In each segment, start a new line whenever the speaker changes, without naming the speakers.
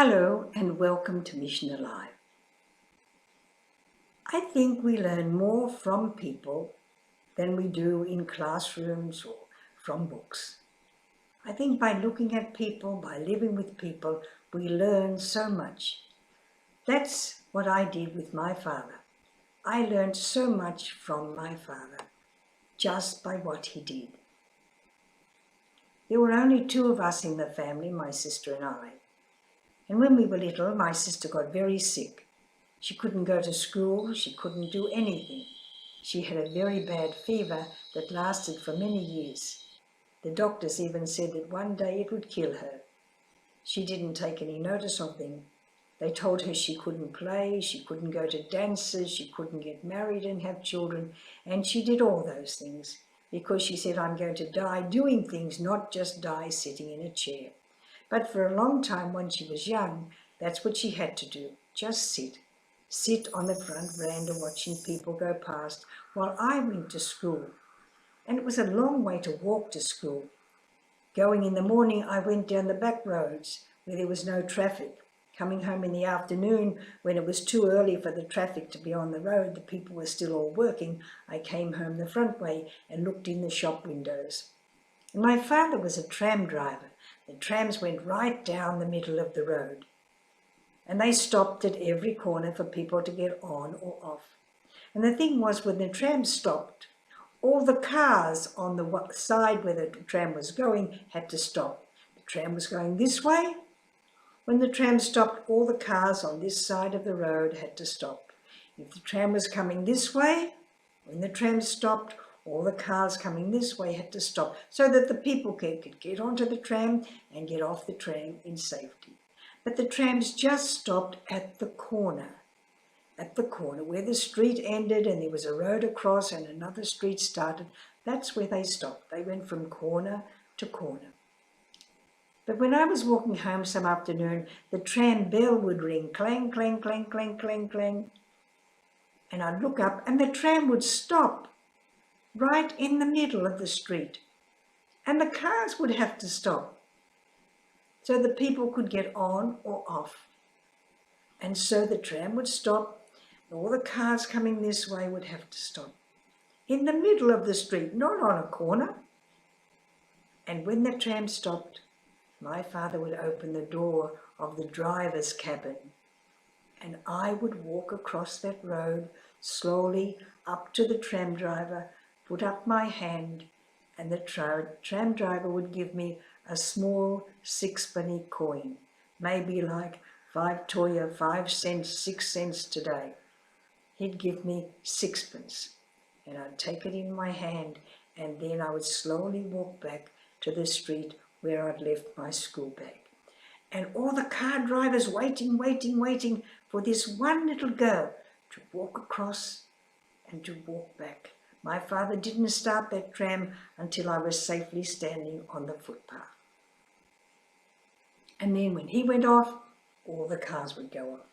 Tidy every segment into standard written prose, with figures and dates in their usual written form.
Hello and welcome to Mission Alive. I think we learn more from people than we do in classrooms or from books. I think by looking at people, by living with people, we learn so much. That's what I did with my father. I learned so much from my father just by what he did. There were only two of us in the family, my sister and I. And when we were little, my sister got very sick. She couldn't go to school, she couldn't do anything. She had a very bad fever that lasted for many years. The doctors even said that one day it would kill her. She didn't take any notice of them. They told her she couldn't play, she couldn't go to dances, she couldn't get married and have children, and she did all those things because she said, I'm going to die doing things, not just die sitting in a chair. But for a long time when she was young, that's what she had to do, just sit on the front veranda watching people go past while I went to school. And it was a long way to walk to school. Going in the morning, I went down the back roads where there was no traffic. Coming home in the afternoon, when it was too early for the traffic to be on the road, the people were still all working, I came home the front way and looked in the shop windows. And my father was a tram driver. The trams went right down the middle of the road. And they stopped at every corner for people to get on or off. And the thing was, when the tram stopped, all the cars on the side where the tram was going had to stop. The tram was going this way. When the tram stopped, all the cars on this side of the road had to stop. If the tram was coming this way, when the tram stopped, all the cars coming this way had to stop so that the people could get onto the tram and get off the tram in safety. But the trams just stopped at the corner where the street ended and there was a road across and another street started. That's where they stopped. They went from corner to corner. But when I was walking home some afternoon, the tram bell would ring, clang, clang, clang, clang, clang, clang. And I'd look up and the tram would stop right in the middle of the street. And the cars would have to stop so the people could get on or off. And so the tram would stop, and all the cars coming this way would have to stop. In the middle of the street, not on a corner. And when the tram stopped, my father would open the door of the driver's cabin and I would walk across that road slowly up to the tram driver, put up my hand, and the tram driver would give me a small 6-penny coin, maybe like 5 toya, 5 cents, 6 cents today. He'd give me 6pence and I'd take it in my hand and then I would slowly walk back to the street where I'd left my school bag. And all the car drivers waiting for this one little girl to walk across and to walk back. My father didn't start that tram until I was safely standing on the footpath. And then when he went off, all the cars would go off.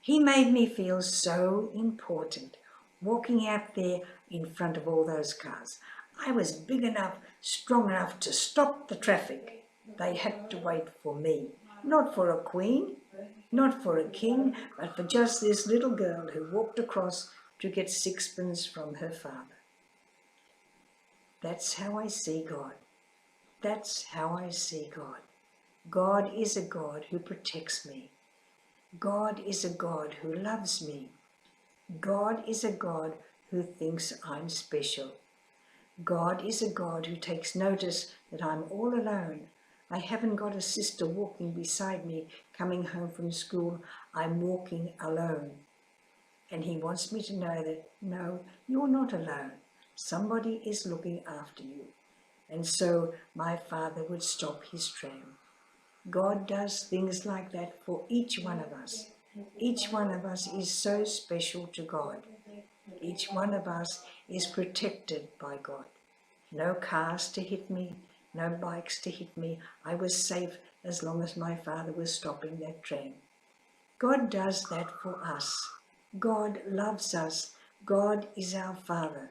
He made me feel so important, walking out there in front of all those cars. I was big enough, strong enough to stop the traffic. They had to wait for me, not for a queen, not for a king, but for just this little girl who walked across to get 6pence from her father. That's how I see God. That's how I see God. God is a God who protects me. God is a God who loves me. God is a God who thinks I'm special. God is a God who takes notice that I'm all alone. I haven't got a sister walking beside me coming home from school. I'm walking alone. And he wants me to know that, no, you're not alone. Somebody is looking after you. And so my father would stop his tram. God does things like that for each one of us. Each one of us is so special to God. Each one of us is protected by God. No cars to hit me, no bikes to hit me. I was safe as long as my father was stopping that tram. God does that for us. God loves us. God is our Father.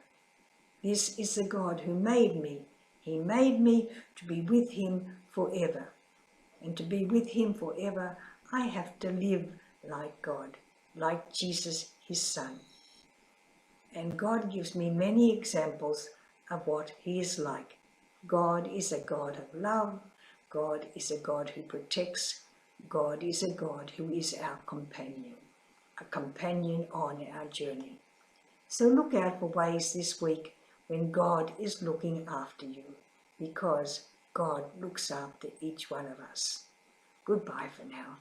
This is the God who made me. He made me to be with him forever. And to be with him forever, I have to live like God, like Jesus, his Son. And God gives me many examples of what he is like. God is a God of love. God is a God who protects. God is a God who is our companion, a companion on our journey. So look out for ways this week when God is looking after you, because God looks after each one of us. Goodbye for now.